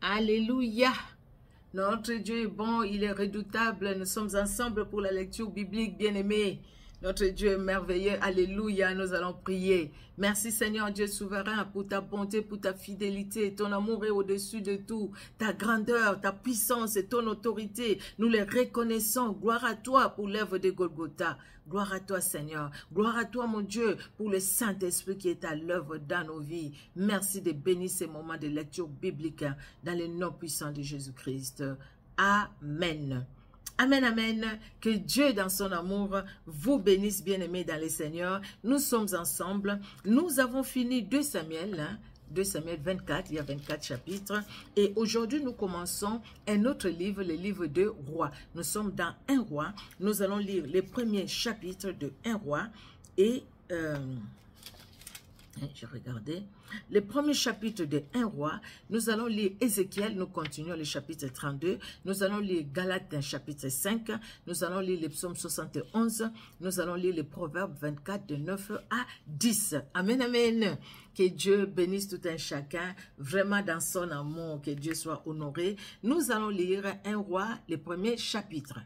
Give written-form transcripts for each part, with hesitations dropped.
Alléluia. Notre Dieu est bon, il est redoutable. Nous sommes ensemble pour la lecture biblique, bien-aimés. Notre Dieu est merveilleux. Alléluia. Nous allons prier. Merci Seigneur Dieu souverain pour ta bonté, pour ta fidélité. Ton amour est au-dessus de tout. Ta grandeur, ta puissance et ton autorité. Nous les reconnaissons. Gloire à toi pour l'œuvre de Golgotha. Gloire à toi Seigneur. Gloire à toi mon Dieu pour le Saint-Esprit qui est à l'œuvre dans nos vies. Merci de bénir ces moments de lecture biblique dans le nom puissant de Jésus-Christ. Amen. Amen, amen. Que Dieu, dans son amour, vous bénisse, bien-aimés dans le Seigneur. Nous sommes ensemble. Nous avons fini 2 Samuel, 2 Samuel 24, il y a 24 chapitres. Et aujourd'hui, nous commençons un autre livre, le livre de Rois. Nous sommes dans 1 Roi. Nous allons lire les premiers chapitres de 1 Roi. Et... j'ai regardé le premier chapitre de 1 Roi. Nous allons lire Ézéchiel, nous continuons le chapitre 32. Nous allons lire Galates, chapitre 5. Nous allons lire le psaume 71. Nous allons lire les Proverbes 24, de 9 à 10. Amen, amen. Que Dieu bénisse tout un chacun, vraiment dans son amour, que Dieu soit honoré. Nous allons lire 1 Roi, le premier chapitre.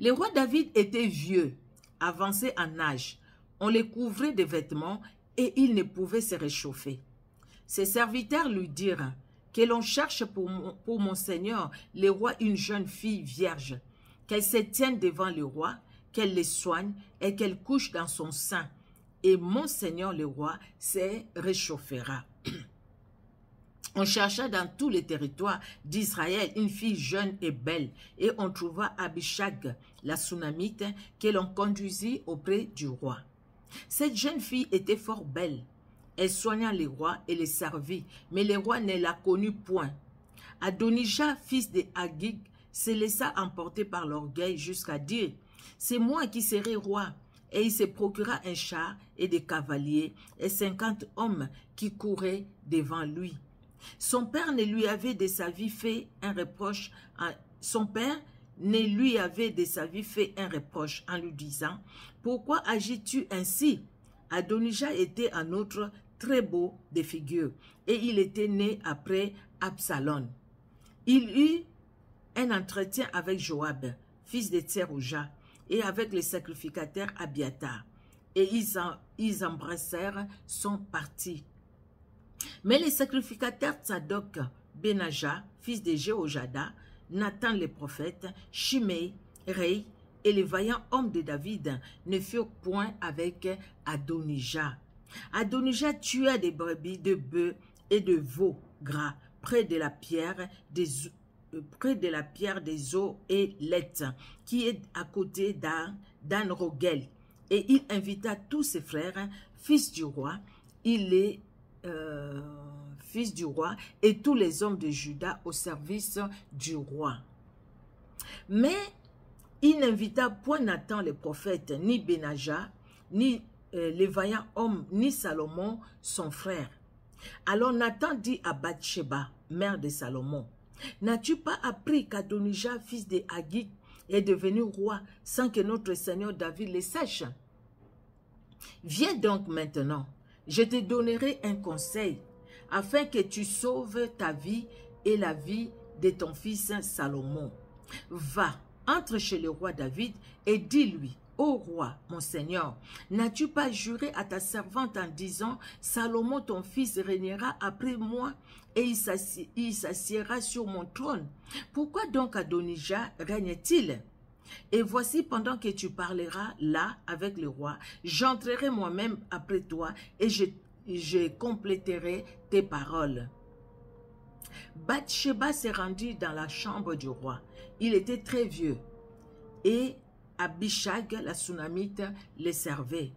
Le roi David était vieux, avancé en âge. On le couvrait de vêtements et il ne pouvait se réchauffer. Ses serviteurs lui dirent que l'on cherche pour mon Seigneur, le roi, une jeune fille vierge, qu'elle se tienne devant le roi, qu'elle le soigne et qu'elle couche dans son sein. Et mon Seigneur le roi se réchauffera. On chercha dans tous les territoires d'Israël une fille jeune et belle, et on trouva Abishag, la Sunamite, que l'on conduisit auprès du roi. Cette jeune fille était fort belle. Elle soigna les rois et les servit, mais le roi ne la connut point. Adonijah, fils de Haggith, se laissa emporter par l'orgueil jusqu'à dire « C'est moi qui serai roi ». Et il se procura un char et des cavaliers et 50 hommes qui couraient devant lui. Son père ne lui avait de sa vie fait un reproche. Son père ne lui avait de sa vie fait un reproche en lui disant « Pourquoi agis-tu ainsi ?» Adonijah était un autre très beau de figure et il était né après Absalom. Il eut un entretien avec Joab, fils de Tserouja, et avec le sacrificateur Abiatar, et ils embrassèrent son parti. Mais les sacrificateurs Tsadok, Benaja, fils de Jéhojada, Nathan le prophète, Shimei, Rei et les vaillants hommes de David ne furent point avec Adonijah. Adonijah tua des brebis, de bœufs et de veaux gras près de la pierre des eaux et Leth, qui est à côté d'An Rogel. Et il invita tous ses frères, fils du roi, fils du roi, et tous les hommes de Juda au service du roi. Mais il n'invita point Nathan le prophète, ni Benaja, ni les vaillants hommes, ni Salomon, son frère. Alors Nathan dit à Bathsheba, mère de Salomon, « N'as-tu pas appris qu'Adonijah, fils de Haggith, est devenu roi sans que notre Seigneur David le sache? Viens donc maintenant, je te donnerai un conseil, afin que tu sauves ta vie et la vie de ton fils Salomon. Va, entre chez le roi David et dis-lui, ô roi, mon Seigneur, n'as-tu pas juré à ta servante en disant, Salomon ton fils régnera après moi et il s'assiera sur mon trône? Pourquoi donc Adonijah règne-t-il? Et voici, pendant que tu parleras là avec le roi, j'entrerai moi-même après toi et je compléterai tes paroles. » Bathsheba s'est rendue dans la chambre du roi. Il était très vieux et Abishag, la Sunamite, les servait.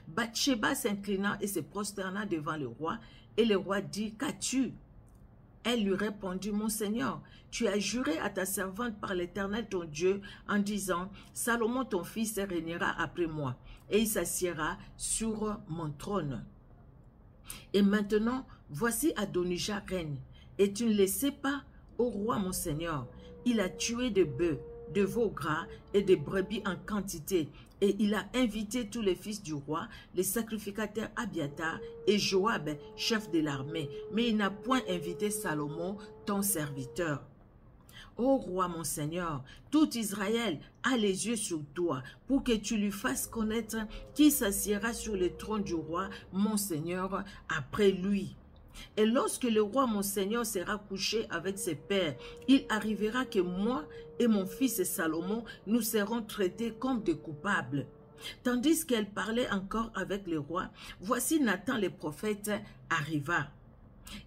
Bathsheba s'inclina et se prosterna devant le roi, et le roi dit, « Qu'as-tu » Elle lui répondit, « Mon Seigneur, tu as juré à ta servante par l'Éternel ton Dieu en disant, Salomon ton fils régnera après moi, et il s'assiera sur mon trône. Et maintenant, voici Adonijah règne, et tu ne le sais pas, ô roi mon Seigneur, il a tué des bœufs, de veaux gras et de brebis en quantité. Et il a invité tous les fils du roi, les sacrificateurs Abiatar et Joab, chef de l'armée. Mais il n'a point invité Salomon, ton serviteur. Ô roi, mon Seigneur, tout Israël a les yeux sur toi pour que tu lui fasses connaître qui s'assiera sur le trône du roi, mon Seigneur, après lui. Et lorsque le roi, mon Seigneur, sera couché avec ses pères, il arrivera que moi et mon fils Salomon, nous serons traités comme des coupables. Tandis qu'elle parlait encore avec le roi, voici Nathan le prophète arriva.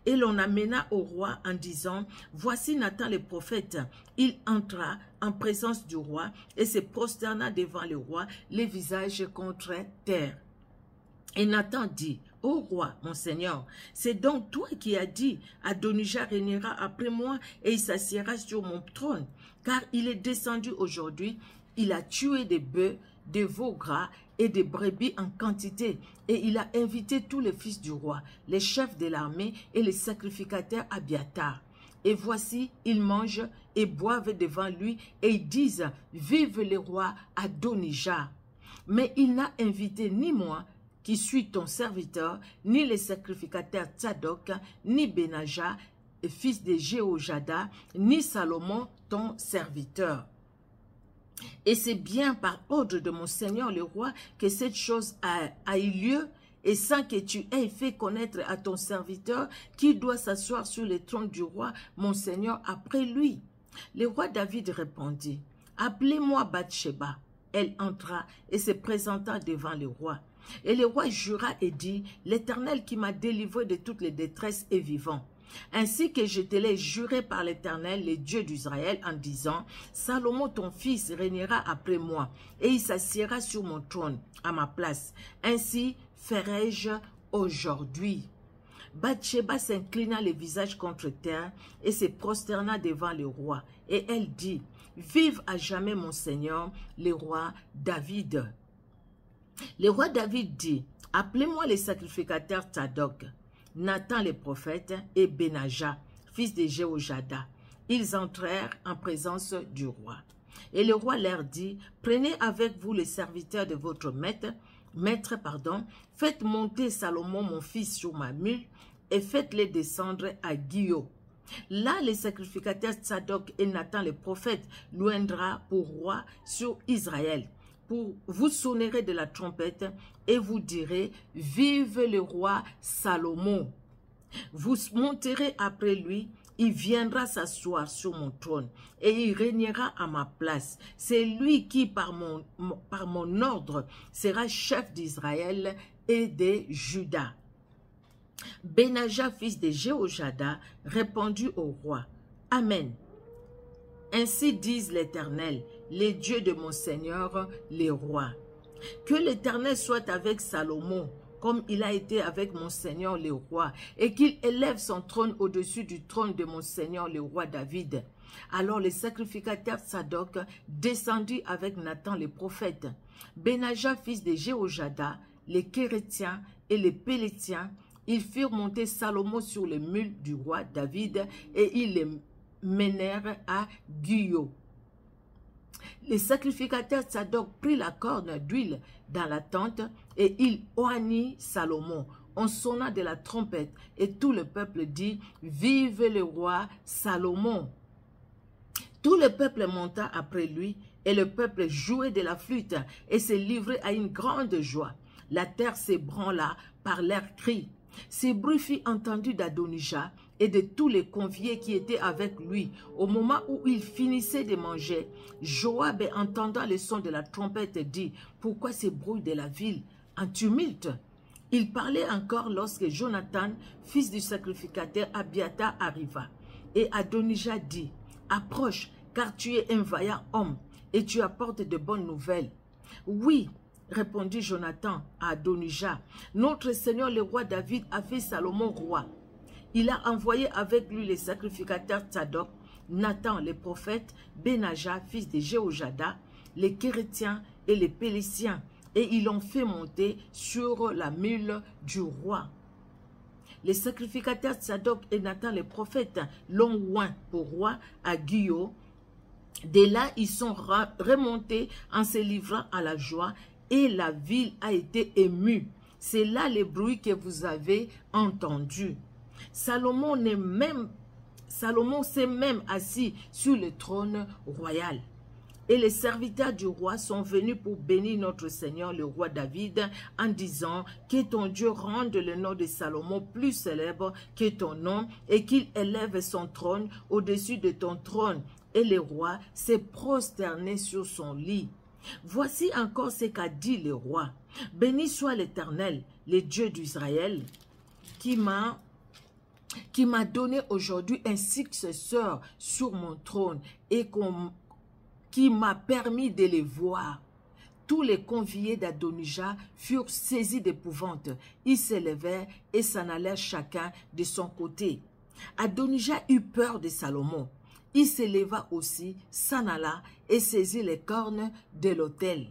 Et l'on amena au roi en disant, voici Nathan le prophète. Il entra en présence du roi et se prosterna devant le roi, les visages contre terre. Et Nathan dit, ô roi, mon Seigneur, c'est donc toi qui as dit, Adonijah régnera après moi et il s'assiera sur mon trône, car il est descendu aujourd'hui, il a tué des bœufs, des veaux gras et des brebis en quantité, et il a invité tous les fils du roi, les chefs de l'armée et les sacrificateurs Abiatar. Et voici, ils mangent et boivent devant lui, et ils disent, vive le roi Adonijah. Mais il n'a invité ni moi, qui suis ton serviteur, ni les sacrificateurs Tsadok, ni Benaja, fils de Jéhojada, ni Salomon, ton serviteur. Et c'est bien par ordre de mon Seigneur le roi que cette chose a eu lieu, et sans que tu aies fait connaître à ton serviteur qui doit s'asseoir sur le trône du roi, mon Seigneur, après lui. Le roi David répondit, appelez-moi Bathsheba. Elle entra et se présenta devant le roi. Et le roi jura et dit, l'Éternel qui m'a délivré de toutes les détresses est vivant. Ainsi que je te l'ai juré par l'Éternel, le Dieu d'Israël, en disant, Salomon ton fils régnera après moi, et il s'assiera sur mon trône, à ma place. Ainsi ferai-je aujourd'hui. Bathsheba s'inclina le visage contre terre et se prosterna devant le roi. Et elle dit, vive à jamais mon Seigneur, le roi David. Le roi David dit, appelez-moi les sacrificateurs Tsadok, Nathan le prophète et Benaja, fils de Jéhojada. Ils entrèrent en présence du roi. Et le roi leur dit, prenez avec vous les serviteurs de votre maître, faites monter Salomon mon fils sur ma mule et faites-les descendre à Gio. Là, les sacrificateurs Tsadok et Nathan le prophète louendra pour roi sur Israël. Vous sonnerez de la trompette et vous direz, vive le roi Salomon. Vous monterez après lui, il viendra s'asseoir sur mon trône et il régnera à ma place. C'est lui qui, par mon ordre, sera chef d'Israël et de Juda. Benaja, fils de Jéhojada, répondit au roi, Amen. Ainsi disent l'Éternel, les dieux de mon Seigneur, les rois. Que l'Éternel soit avec Salomon, comme il a été avec mon Seigneur le roi, et qu'il élève son trône au-dessus du trône de mon Seigneur le roi David. Alors les sacrificateurs Tsadok descendit avec Nathan le prophète. Benaja, fils de Jéhojada, les Kérétiens et les Pélétiens, ils firent monter Salomon sur les mules du roi David, et ils les menèrent à Gio. Les sacrificateurs Tsadok prirent la corne d'huile dans la tente et il oignit Salomon. On sonna de la trompette et tout le peuple dit, vive le roi Salomon. Tout le peuple monta après lui et le peuple jouait de la flûte et se livrait à une grande joie. La terre s'ébranla par leurs cris. Ce bruit fut entendu d'Adonijah et de tous les conviés qui étaient avec lui. Au moment où il finissait de manger, Joab, entendant le son de la trompette, dit, « Pourquoi ce bruit de la ville en tumulte ?» Il parlait encore lorsque Jonathan, fils du sacrificateur Abiatar, arriva. Et Adonijah dit, « Approche, car tu es un vaillant homme, et tu apportes de bonnes nouvelles. » Oui, répondit Jonathan à Adonijah, « Notre Seigneur le roi David a fait Salomon roi. Il a envoyé avec lui les sacrificateurs Tsadok, Nathan le prophète, Benaja, fils de Jéhojada, les Kérétiens et les Pélétiens, et ils l'ont fait monter sur la mule du roi. Les sacrificateurs Tsadok et Nathan le prophète l'ont oint pour roi à Gio, Dès là, ils sont remontés en se livrant à la joie et la ville a été émue. C'est là les bruits que vous avez entendus. Salomon s'est même assis sur le trône royal. Et les serviteurs du roi sont venus pour bénir notre Seigneur, le roi David, en disant que ton Dieu rende le nom de Salomon plus célèbre que ton nom et qu'il élève son trône au-dessus de ton trône. Et le roi s'est prosterné sur son lit. Voici encore ce qu'a dit le roi. Béni soit l'Éternel, le Dieu d'Israël, qui m'a donné aujourd'hui un successeur sur mon trône et qui m'a permis de les voir. Tous les conviés d'Adonijah furent saisis d'épouvante. Ils s'élevèrent et s'en allèrent chacun de son côté. Adonijah eut peur de Salomon. Il s'éleva aussi, s'en alla et saisit les cornes de l'autel.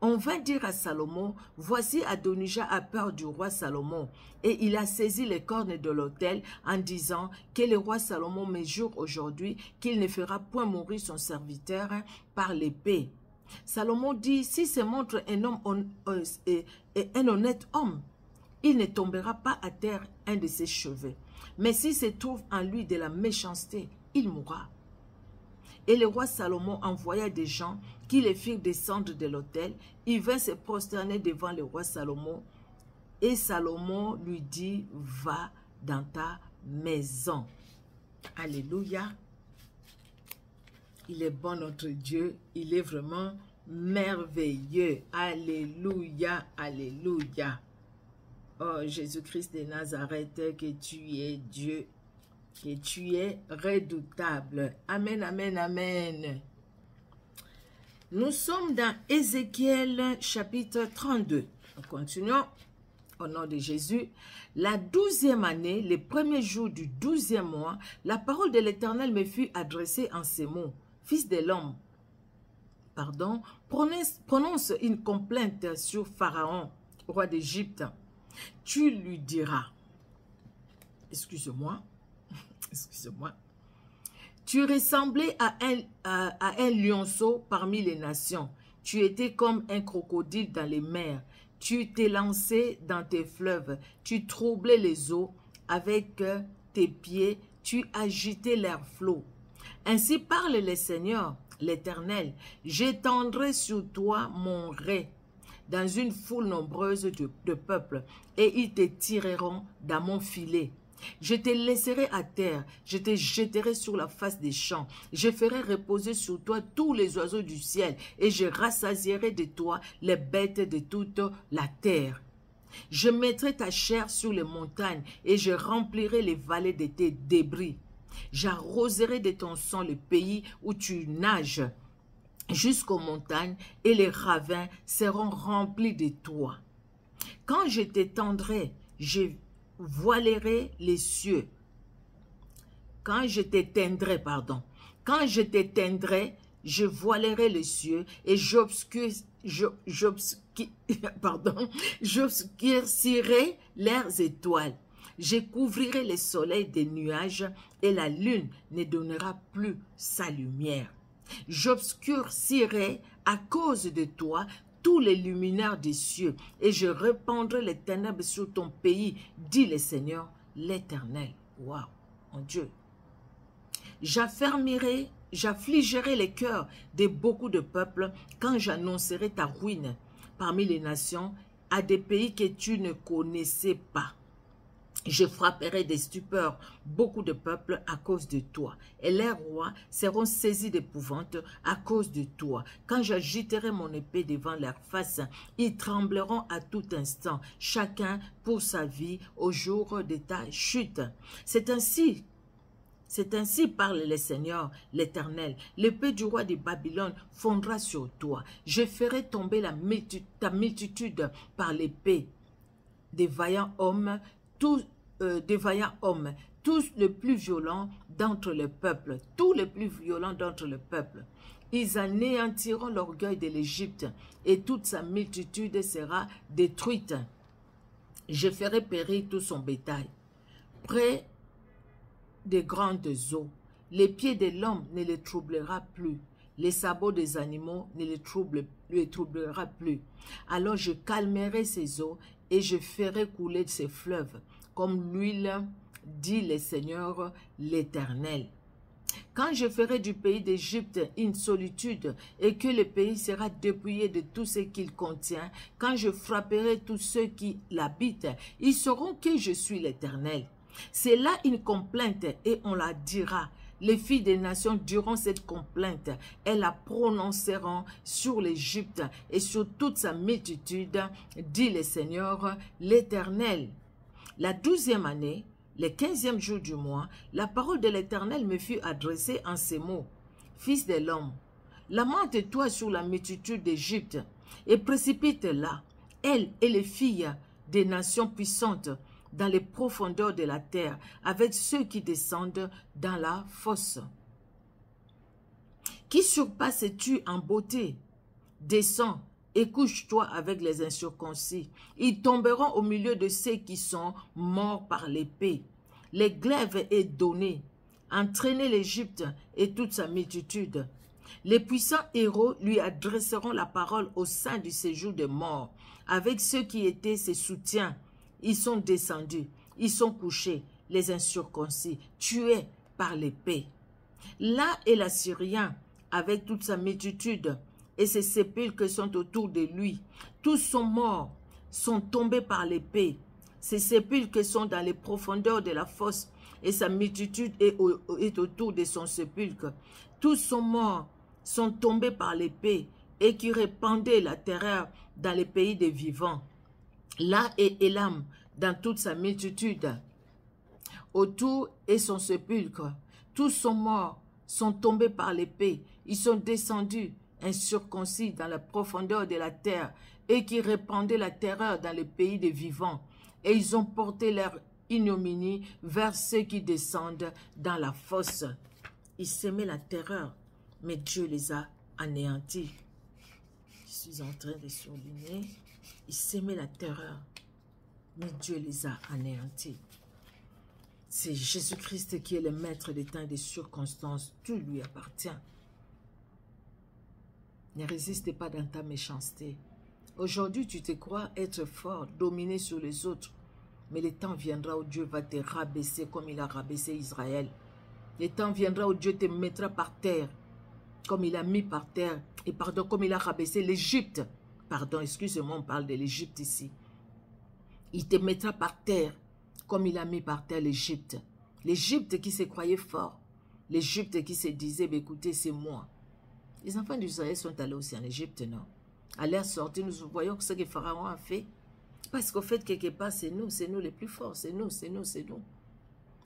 On vint dire à Salomon, voici Adonijah a peur du roi Salomon. Et il a saisi les cornes de l'autel en disant que le roi Salomon me jure aujourd'hui qu'il ne fera point mourir son serviteur par l'épée. Salomon dit, si se montre un homme un honnête homme, il ne tombera pas à terre un de ses cheveux. Mais s'il se trouve en lui de la méchanceté, il mourra. Et le roi Salomon envoya des gens qui les firent descendre de l'autel. Il vint se prosterner devant le roi Salomon. Et Salomon lui dit, va dans ta maison. Alléluia. Il est bon notre Dieu. Il est vraiment merveilleux. Alléluia. Alléluia. Oh Jésus-Christ de Nazareth, que tu es Dieu, que tu es redoutable. Amen, amen, amen. Nous sommes dans Ézéchiel chapitre 32. Nous continuons au nom de Jésus. La 12e année, le premier jour du 12e mois, la parole de l'Éternel me fut adressée en ces mots. Fils de l'homme, prononce une complainte sur Pharaon, roi d'Égypte. Tu lui diras, excuse-moi, tu ressemblais à un lionceau parmi les nations. Tu étais comme un crocodile dans les mers. Tu t'es lancé dans tes fleuves. Tu troublais les eaux avec tes pieds. Tu agitais leurs flots. Ainsi parle le Seigneur, l'Éternel. J'étendrai sur toi mon rai dans une foule nombreuse de peuples, et ils te tireront dans mon filet. Je te laisserai à terre, je te jetterai sur la face des champs, je ferai reposer sur toi tous les oiseaux du ciel, et je rassasierai de toi les bêtes de toute la terre. Je mettrai ta chair sur les montagnes, et je remplirai les vallées de tes débris. J'arroserai de ton sang le pays où tu nages, jusqu'aux montagnes, et les ravins seront remplis de toi. Quand je t'étendrai, je voilerai les cieux. Quand je t'éteindrai, je voilerai les cieux et j'obscurcirai leurs étoiles. Je couvrirai le soleil des nuages et la lune ne donnera plus sa lumière. J'obscurcirai à cause de toi tous les luminaires des cieux, et je répandrai les ténèbres sur ton pays, dit le Seigneur, l'Éternel. Waouh, mon Dieu. J'affligerai les cœurs de beaucoup de peuples quand j'annoncerai ta ruine parmi les nations à des pays que tu ne connaissais pas. Je frapperai des stupeurs beaucoup de peuples à cause de toi, et les rois seront saisis d'épouvante à cause de toi. Quand j'agiterai mon épée devant leur face, ils trembleront à tout instant, chacun pour sa vie au jour de ta chute. C'est ainsi parle le Seigneur, l'Éternel. L'épée du roi de Babylone fondra sur toi. Je ferai tomber ta multitude par l'épée des vaillants hommes, tous les plus violents d'entre les peuples, Ils anéantiront l'orgueil de l'Égypte, et toute sa multitude sera détruite. Je ferai périr tout son bétail près des grandes eaux, Les pieds de l'homme ne les troublera plus. Les sabots des animaux ne les troublera plus. Alors je calmerai ses eaux et je ferai couler ses fleuves, comme l'huile, dit le Seigneur l'Éternel. Quand je ferai du pays d'Égypte une solitude et que le pays sera dépouillé de tout ce qu'il contient, quand je frapperai tous ceux qui l'habitent, ils sauront que je suis l'Éternel. C'est là une complainte et on la dira. Les filles des nations diront cette complainte. Elles la prononceront sur l'Égypte et sur toute sa multitude, dit le Seigneur l'Éternel. La 12e année, le 15e jour du mois, la parole de l'Éternel me fut adressée en ces mots. Fils de l'homme, lamente-toi sur la multitude d'Égypte et précipite-la, elle et les filles des nations puissantes, dans les profondeurs de la terre, avec ceux qui descendent dans la fosse. Qui surpasses-tu en beauté? Descends et couche-toi avec les incirconcis. Ils tomberont au milieu de ceux qui sont morts par l'épée. Les glaives est donné. Entraînez l'Égypte et toute sa multitude. Les puissants héros lui adresseront la parole au sein du séjour des morts, avec ceux qui étaient ses soutiens. Ils sont descendus, ils sont couchés, les incirconcis, tués par l'épée. Là est l'Assyrien, avec toute sa multitude, et ses sépulcres sont autour de lui. Tous sont morts, sont tombés par l'épée. Ses sépulcres sont dans les profondeurs de la fosse, et sa multitude est autour de son sépulcre. Tous sont morts, sont tombés par l'épée, et qui répandaient la terreur dans les pays des vivants. Là est Élam dans toute sa multitude. Autour est son sépulcre. Tous sont morts, sont tombés par l'épée. Ils sont descendus, incirconcis dans la profondeur de la terre, et qui répandaient la terreur dans les pays des vivants. Et ils ont porté leur ignominie vers ceux qui descendent dans la fosse. Ils semaient la terreur, mais Dieu les a anéantis. Je suis en train de surligner. Ils semaient la terreur, mais Dieu les a anéantis. C'est Jésus-Christ qui est le maître des temps et des circonstances. Tout lui appartient. Ne résiste pas dans ta méchanceté. Aujourd'hui, tu te crois être fort, dominer sur les autres. Mais le temps viendra où Dieu va te rabaisser comme il a rabaissé Israël. Le temps viendra où Dieu te mettra par terre, comme il a mis par terre, et pardon, comme il a rabaissé l'Égypte. Pardon, excusez-moi, on parle de l'Égypte ici. Il te mettra par terre, comme il a mis par terre l'Égypte. L'Égypte qui se croyait fort. L'Égypte qui se disait, bah, écoutez, c'est moi. Les enfants d'Israël sont allés aussi en Égypte, non? À leur sortie, nous voyons ce que Pharaon a fait. Parce qu'au fait, quelque part, c'est nous les plus forts, c'est nous.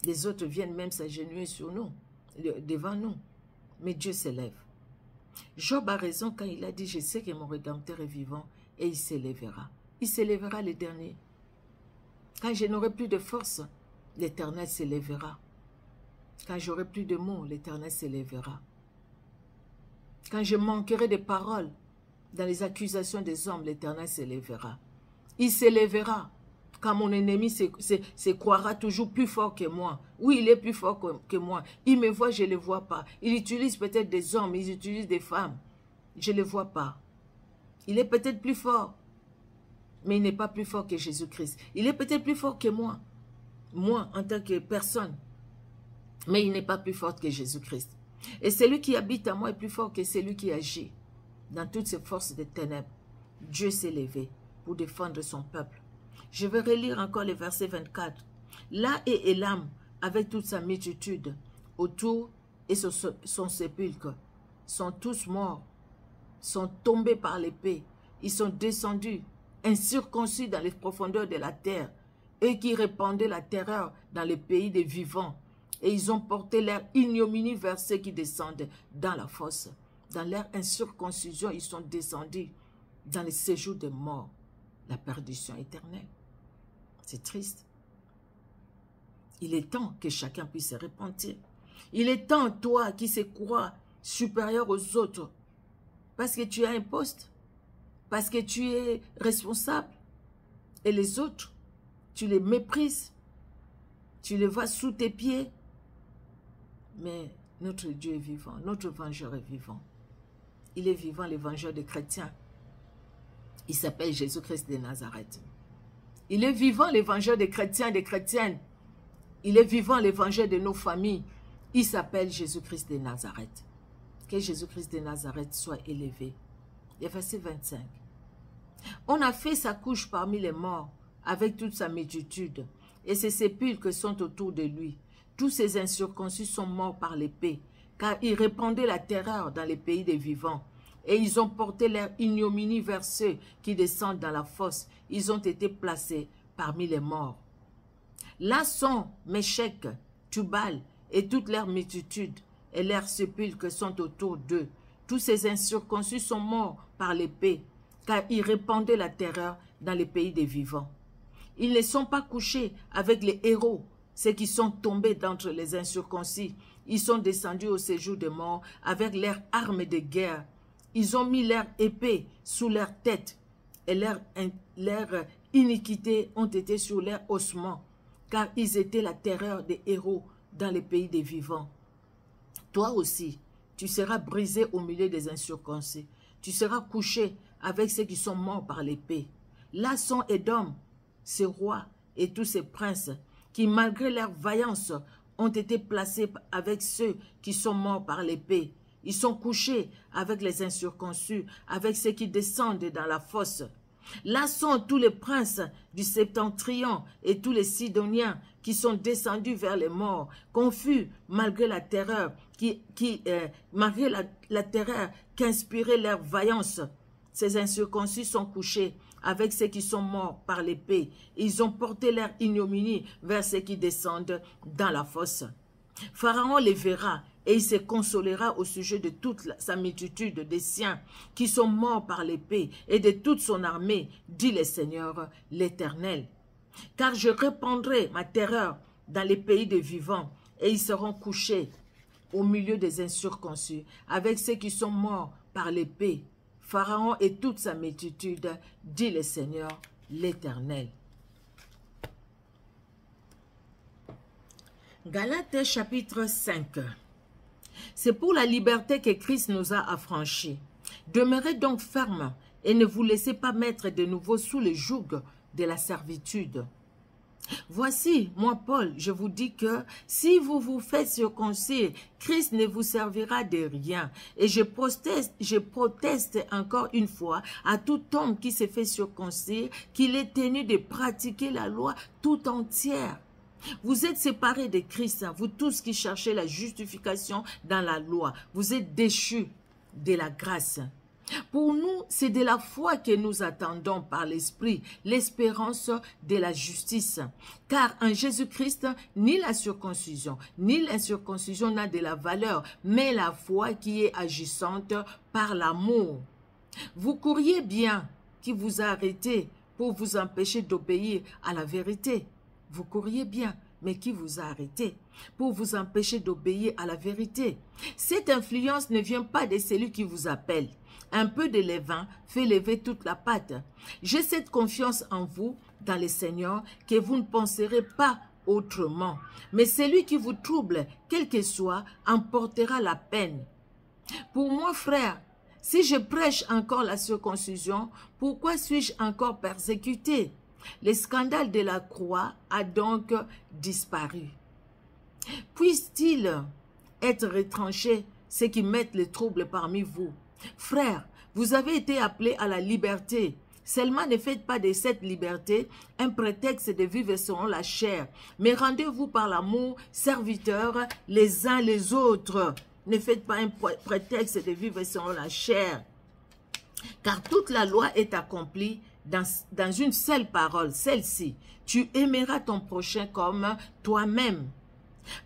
Les autres viennent même s'agenouiller sur nous, devant nous. Mais Dieu s'élève. Job a raison quand il a dit, je sais que mon Rédempteur est vivant et il s'élèvera. Il s'élèvera le dernier. Quand je n'aurai plus de force, l'Éternel s'élèvera. Quand j'aurai plus de mots, l'Éternel s'élèvera. Quand je manquerai de paroles dans les accusations des hommes, l'Éternel s'élèvera. Il s'élèvera. Quand mon ennemi se croira toujours plus fort que moi. Oui, il est plus fort que moi. Il me voit, je ne le vois pas. Il utilise peut-être des hommes, il utilise des femmes. Je ne le vois pas. Il est peut-être plus fort. Mais il n'est pas plus fort que Jésus-Christ. Il est peut-être plus fort que moi. Moi, en tant que personne. Mais il n'est pas plus fort que Jésus-Christ. Et celui qui habite en moi est plus fort que celui qui agit. Dans toutes ces forces des ténèbres, Dieu s'est levé pour défendre son peuple. Je vais relire encore le verset 24. Là est Élam avec toute sa multitude. Autour et son sépulcre. Sont tous morts. Sont tombés par l'épée. Ils sont descendus, incirconcis dans les profondeurs de la terre. Eux qui répandaient la terreur dans les pays des vivants. Et ils ont porté leur ignominie vers ceux qui descendent dans la fosse. Dans leur incirconcision, ils sont descendus dans le séjour des morts. La perdition éternelle. C'est triste. Il est temps que chacun puisse se repentir. Il est temps, toi, qui se crois supérieur aux autres, parce que tu as un poste, parce que tu es responsable, et les autres, tu les méprises, tu les vois sous tes pieds, Mais notre Dieu est vivant, notre vengeur est vivant. Il est vivant, le vengeur des chrétiens. Il s'appelle Jésus-Christ de Nazareth. Il est vivant, le vengeur des chrétiens, des chrétiennes. Il est vivant, le vengeur de nos familles. Il s'appelle Jésus-Christ de Nazareth. Que Jésus-Christ de Nazareth soit élevé. Et verset 25. On a fait sa couche parmi les morts avec toute sa multitude, et ses sépulcres sont autour de lui. Tous ces incirconcis sont morts par l'épée, car ils répandaient la terreur dans les pays des vivants. Et ils ont porté leur ignominie vers ceux qui descendent dans la fosse. Ils ont été placés parmi les morts. Là sont Méchec, Tubal et toute leur multitude, et leurs sépulcres sont autour d'eux. Tous ces incirconcis sont morts par l'épée, car ils répandaient la terreur dans les pays des vivants. Ils ne sont pas couchés avec les héros, ceux qui sont tombés d'entre les incirconcis. Ils sont descendus au séjour des morts avec leurs armes de guerre. Ils ont mis leur épée sous leur tête, et leurs iniquités ont été sur leurs ossements, car ils étaient la terreur des héros dans les pays des vivants. Toi aussi, tu seras brisé au milieu des incirconcis. Tu seras couché avec ceux qui sont morts par l'épée. Là sont Édom, ses rois et tous ses princes, qui malgré leur vaillance ont été placés avec ceux qui sont morts par l'épée. Ils sont couchés avec les incirconcis, avec ceux qui descendent dans la fosse. Là sont tous les princes du septentrion et tous les Sidoniens qui sont descendus vers les morts, confus malgré la terreur qu'inspirait leur vaillance. Ces incirconcis sont couchés avec ceux qui sont morts par l'épée. Ils ont porté leur ignominie vers ceux qui descendent dans la fosse. Pharaon les verra et il se consolera au sujet de toute sa multitude des siens qui sont morts par l'épée et de toute son armée, dit le Seigneur l'Éternel. Car je répandrai ma terreur dans les pays des vivants et ils seront couchés au milieu des incirconcis avec ceux qui sont morts par l'épée. Pharaon et toute sa multitude, dit le Seigneur l'Éternel. Galates chapitre 5. C'est pour la liberté que Christ nous a affranchis. Demeurez donc fermes et ne vous laissez pas mettre de nouveau sous le joug de la servitude. Voici, moi Paul, je vous dis que si vous vous faites circoncire, Christ ne vous servira de rien. Et je proteste encore une fois à tout homme qui se fait circoncire qu'il est tenu de pratiquer la loi tout entière. Vous êtes séparés de Christ, vous tous qui cherchez la justification dans la loi. Vous êtes déchus de la grâce. Pour nous, c'est de la foi que nous attendons par l'Esprit, l'espérance de la justice. Car en Jésus-Christ, ni la circoncision, ni l'incirconcision n'a de la valeur, mais la foi qui est agissante par l'amour. Vous courriez bien qui vous a arrêté pour vous empêcher d'obéir à la vérité. Vous courriez bien, mais qui vous a arrêté pour vous empêcher d'obéir à la vérité. Cette influence ne vient pas de celui qui vous appelle. Un peu de levain fait lever toute la pâte. J'ai cette confiance en vous, dans le Seigneur, que vous ne penserez pas autrement. Mais celui qui vous trouble, quel que soit, en portera la peine. Pour moi, frère, si je prêche encore la circoncision, pourquoi suis-je encore persécuté? Le scandale de la croix a donc disparu. Puisse-t-il être retranché ceux qui mettent le trouble parmi vous? Frères, vous avez été appelés à la liberté. Seulement ne faites pas de cette liberté un prétexte de vivre selon la chair, mais rendez-vous par l'amour serviteurs les uns les autres. Ne faites pas un prétexte de vivre selon la chair. Car toute la loi est accomplie dans une seule parole, celle-ci. Tu aimeras ton prochain comme toi-même.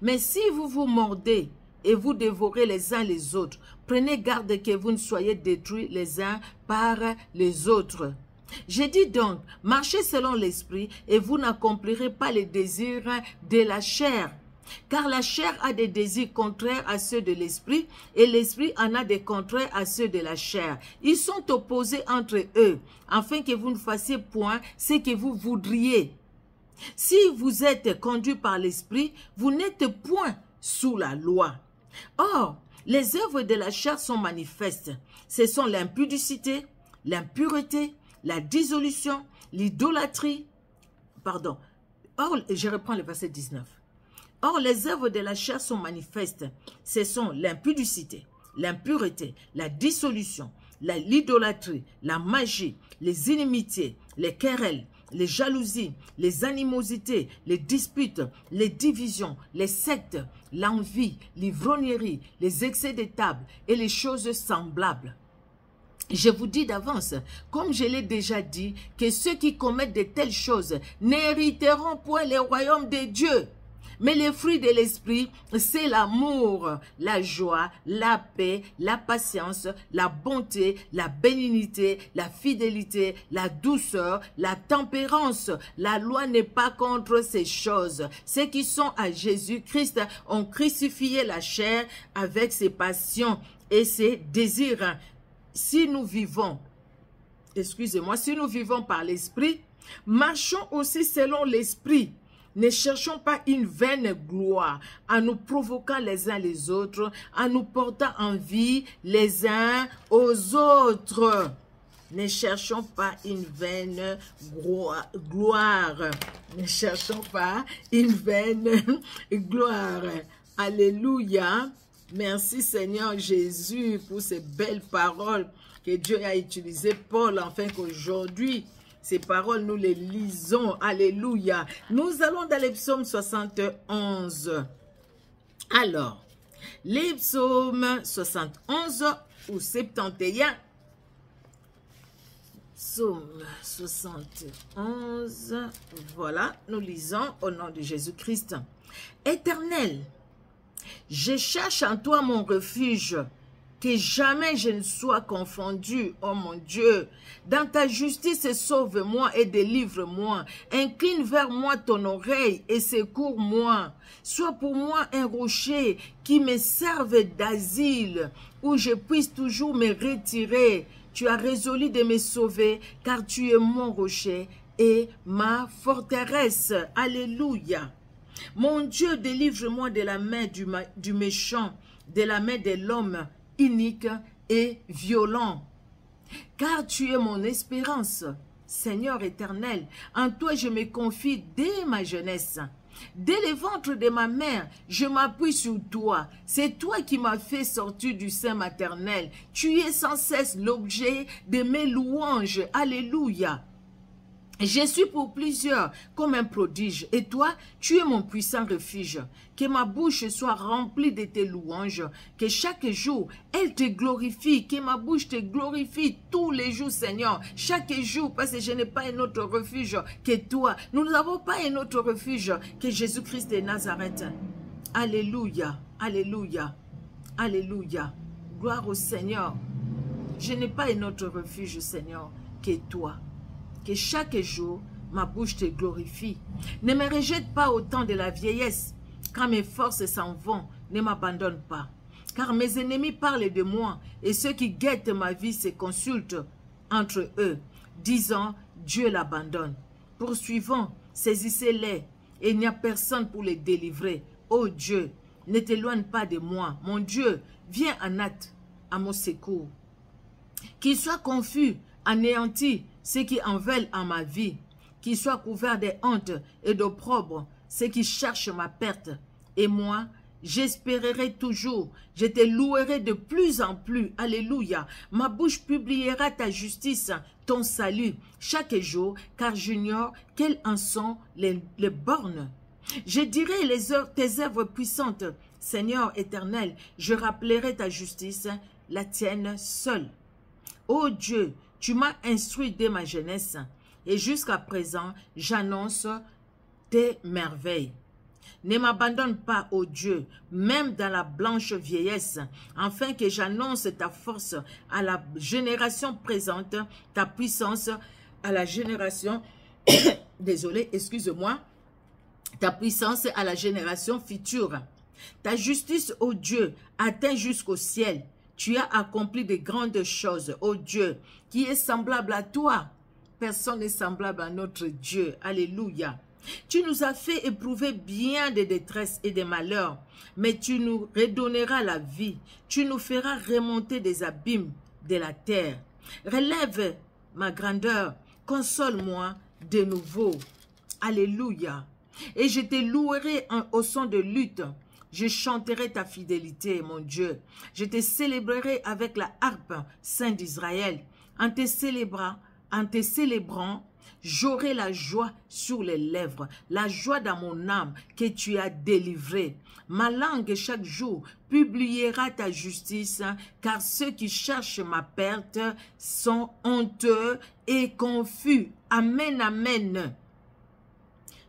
Mais si vous vous mordez et vous dévorez les uns les autres, prenez garde que vous ne soyez détruits les uns par les autres. Je dis donc, marchez selon l'esprit et vous n'accomplirez pas les désirs de la chair. Car la chair a des désirs contraires à ceux de l'esprit et l'esprit en a des contraires à ceux de la chair. Ils sont opposés entre eux, afin que vous ne fassiez point ce que vous voudriez. Si vous êtes conduit par l'esprit, vous n'êtes point sous la loi. Or, les œuvres de la chair sont manifestes. Ce sont l'impudicité, l'impureté, la dissolution, l'idolâtrie. Pardon. Or, je reprends le verset 19. Or, les œuvres de la chair sont manifestes. Ce sont l'impudicité, l'impureté, la dissolution, l'idolâtrie, la magie, les inimitiés, les querelles, les jalousies, les animosités, les disputes, les divisions, les sectes, l'envie, l'ivrognerie, les excès de table et les choses semblables. Je vous dis d'avance, comme je l'ai déjà dit, que ceux qui commettent de telles choses n'hériteront point le royaume de Dieu. Mais les fruits de l'esprit, c'est l'amour, la joie, la paix, la patience, la bonté, la bénignité, la fidélité, la douceur, la tempérance. La loi n'est pas contre ces choses. Ceux qui sont à Jésus-Christ ont crucifié la chair avec ses passions et ses désirs. Si nous vivons, excusez-moi, si nous vivons par l'esprit, marchons aussi selon l'esprit. Ne cherchons pas une vaine gloire en nous provoquant les uns les autres, en nous portant envie les uns aux autres. Ne cherchons pas une vaine gloire. Ne cherchons pas une vaine gloire. Alléluia. Merci Seigneur Jésus pour ces belles paroles que Dieu a utilisées, Paul, afin qu'aujourd'hui, ces paroles, nous les lisons. Alléluia. Nous allons dans les psaumes 71. Alors, les psaumes 71 ou 71. Psaume 71. Voilà, nous lisons au nom de Jésus-Christ. Éternel, je cherche en toi mon refuge. Que jamais je ne sois confondu, oh mon Dieu. Dans ta justice, sauve-moi et délivre-moi. Incline vers moi ton oreille et secours-moi. Sois pour moi un rocher qui me serve d'asile, où je puisse toujours me retirer. Tu as résolu de me sauver, car tu es mon rocher et ma forteresse. Alléluia. Mon Dieu, délivre-moi de la main du méchant, de la main de l'homme inique et violent. Car tu es mon espérance, Seigneur éternel. En toi je me confie dès ma jeunesse. Dès le ventre de ma mère, je m'appuie sur toi. C'est toi qui m'as fait sortir du sein maternel. Tu es sans cesse l'objet de mes louanges. Alléluia. Je suis pour plusieurs comme un prodige, et toi, tu es mon puissant refuge. Que ma bouche soit remplie de tes louanges, que chaque jour, elle te glorifie, que ma bouche te glorifie tous les jours, Seigneur. Chaque jour, parce que je n'ai pas un autre refuge que toi. Nous n'avons pas un autre refuge que Jésus-Christ de Nazareth. Alléluia, alléluia, alléluia. Gloire au Seigneur. Je n'ai pas un autre refuge, Seigneur, que toi. Que chaque jour, ma bouche te glorifie. Ne me rejette pas au temps de la vieillesse. Quand mes forces s'en vont, ne m'abandonne pas. Car mes ennemis parlent de moi, et ceux qui guettent ma vie se consultent entre eux, disant, Dieu l'abandonne. Poursuivons, saisissez-les, et il n'y a personne pour les délivrer. Ô Dieu, ne t'éloigne pas de moi. Mon Dieu, viens en hâte à mon secours. Qu'ils soient confus, anéantis, ceux qui en veulent à ma vie, qu'ils soient couverts de honte et d'opprobre, ceux qui cherchent ma perte. Et moi, j'espérerai toujours, je te louerai de plus en plus. Alléluia. Ma bouche publiera ta justice, ton salut, chaque jour, car j'ignore quelles en sont les bornes. Je dirai tes œuvres puissantes. Seigneur éternel, je rappellerai ta justice, la tienne seule. Ô Dieu, tu m'as instruit dès ma jeunesse, et jusqu'à présent, j'annonce tes merveilles. Ne m'abandonne pas, ô Dieu, même dans la blanche vieillesse, afin que j'annonce ta force à la génération présente, ta puissance à la génération, désolé, excuse-moi, ta puissance à la génération future. Ta justice, ô Dieu, atteint jusqu'au ciel. Tu as accompli de grandes choses, ô Dieu, qui est semblable à toi. Personne n'est semblable à notre Dieu. Alléluia. Tu nous as fait éprouver bien des détresses et des malheurs, mais tu nous redonneras la vie. Tu nous feras remonter des abîmes de la terre. Relève ma grandeur, console-moi de nouveau. Alléluia. Et je te louerai au son de lutte. Je chanterai ta fidélité, mon Dieu. Je te célébrerai avec la harpe, Saint d'Israël. En te célébrant, j'aurai la joie sur les lèvres, la joie dans mon âme que tu as délivrée. Ma langue chaque jour publiera ta justice, car ceux qui cherchent ma perte sont honteux et confus. Amen, amen.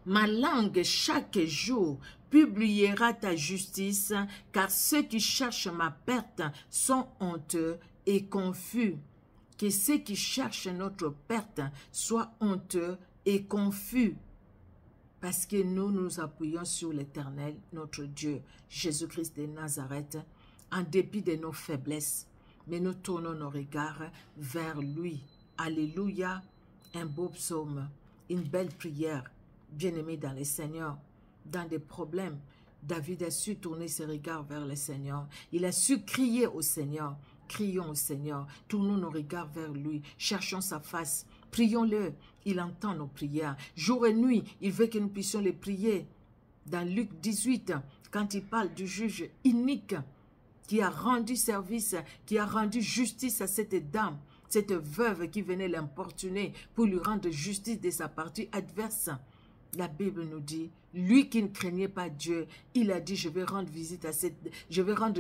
Ma langue chaque jour publiera ta justice, car ceux qui cherchent ma perte sont honteux et confus. Que ceux qui cherchent notre perte soient honteux et confus. Parce que nous nous appuyons sur l'Éternel, notre Dieu, Jésus-Christ de Nazareth, en dépit de nos faiblesses. Mais nous tournons nos regards vers lui. Alléluia, un beau psaume, une belle prière. Bien-aimé dans le Seigneur, dans des problèmes, David a su tourner ses regards vers le Seigneur. Il a su crier au Seigneur. Crions au Seigneur, tournons nos regards vers lui, cherchons sa face, prions-le, il entend nos prières. Jour et nuit, il veut que nous puissions les prier. Dans Luc 18, quand il parle du juge inique qui a rendu service, qui a rendu justice à cette dame, cette veuve qui venait l'importuner pour lui rendre justice de sa partie adverse. La Bible nous dit, lui qui ne craignait pas Dieu, il a dit, je vais rendre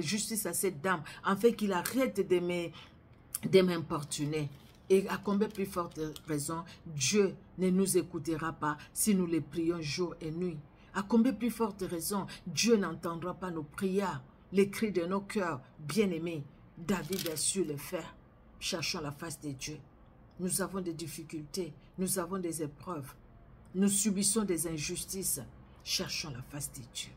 justice à cette dame, afin qu'il arrête de m'importuner. Et à combien plus forte raison, Dieu ne nous écoutera pas si nous les prions jour et nuit. À combien plus forte raison, Dieu n'entendra pas nos prières, les cris de nos cœurs bien-aimés. David a su le faire. Cherchons la face de Dieu. Nous avons des difficultés, nous avons des épreuves. Nous subissons des injustices. Cherchons la face de Dieu.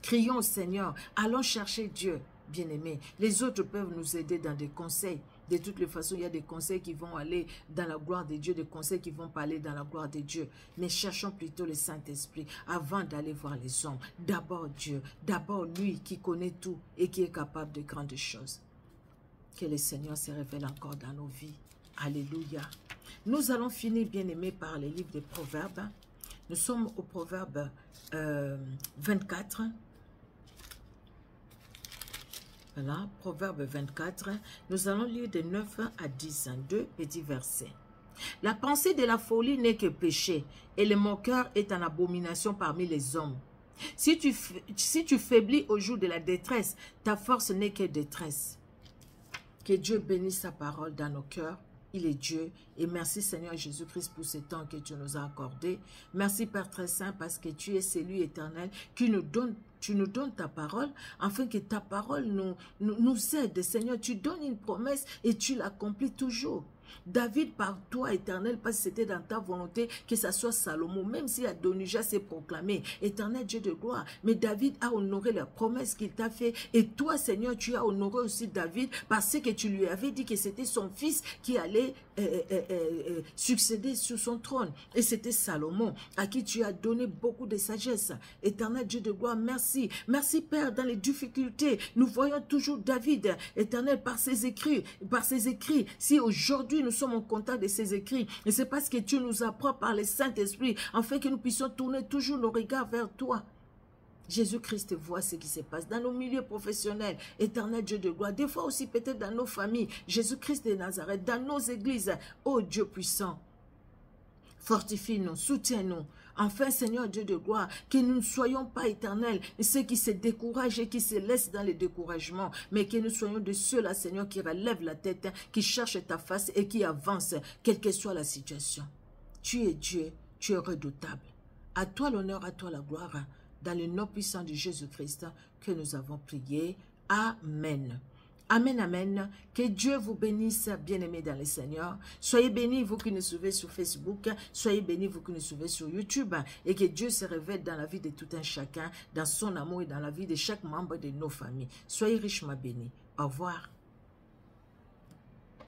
Crions au Seigneur. Allons chercher Dieu, bien-aimés. Les autres peuvent nous aider dans des conseils. De toutes les façons, il y a des conseils qui vont aller dans la gloire de Dieu, des conseils qui vont parler dans la gloire de Dieu. Mais cherchons plutôt le Saint-Esprit avant d'aller voir les hommes. D'abord Dieu, d'abord lui qui connaît tout et qui est capable de grandes choses. Que le Seigneur se révèle encore dans nos vies. Alléluia. Nous allons finir, bien-aimés, par les livres des Proverbes. Nous sommes au Proverbe 24. Voilà, Proverbe 24. Nous allons lire de 9 à 10, deux petits versets. La pensée de la folie n'est que péché, et le moqueur est en abomination parmi les hommes. Si tu faiblis au jour de la détresse, ta force n'est que détresse. Que Dieu bénisse sa parole dans nos cœurs. Il est Dieu. Et merci Seigneur Jésus-Christ pour ce temps que tu nous as accordé. Merci Père très saint parce que tu es celui éternel qui nous donne, tu nous donnes ta parole afin que ta parole nous aide. Seigneur, tu donnes une promesse et tu l'accomplis toujours. David, par toi, éternel, parce que c'était dans ta volonté que ça soit Salomon, même si Adonijah s'est proclamé, éternel Dieu de gloire. Mais David a honoré la promesse qu'il t'a fait. Et toi, Seigneur, tu as honoré aussi David parce que tu lui avais dit que c'était son fils qui allait succéder sur son trône. Et c'était Salomon, à qui tu as donné beaucoup de sagesse. Éternel Dieu de gloire, merci. Merci Père, dans les difficultés, nous voyons toujours David, éternel, par ses écrits. Si aujourd'hui nous sommes en contact de ces écrits, et c'est parce que tu nous apprends par le Saint-Esprit, afin que nous puissions tourner toujours nos regards vers toi. Jésus-Christ voit ce qui se passe dans nos milieux professionnels, éternel Dieu de gloire, des fois aussi peut-être dans nos familles, Jésus-Christ de Nazareth, dans nos églises, ô Dieu puissant, fortifie-nous, soutiens-nous. Enfin, Seigneur Dieu de gloire, que nous ne soyons pas éternels, ceux qui se découragent et qui se laissent dans le découragement, mais que nous soyons de ceux-là, Seigneur, qui relèvent la tête, qui cherchent ta face et qui avancent, quelle que soit la situation. Tu es Dieu, tu es redoutable. À toi l'honneur, à toi la gloire, dans le nom puissant de Jésus-Christ que nous avons prié. Amen. Amen, amen. Que Dieu vous bénisse, bien-aimés dans le Seigneur. Soyez bénis, vous qui nous suivez sur Facebook. Soyez bénis, vous qui nous suivez sur YouTube. Et que Dieu se révèle dans la vie de tout un chacun, dans son amour et dans la vie de chaque membre de nos familles. Soyez richement bénis. Au revoir.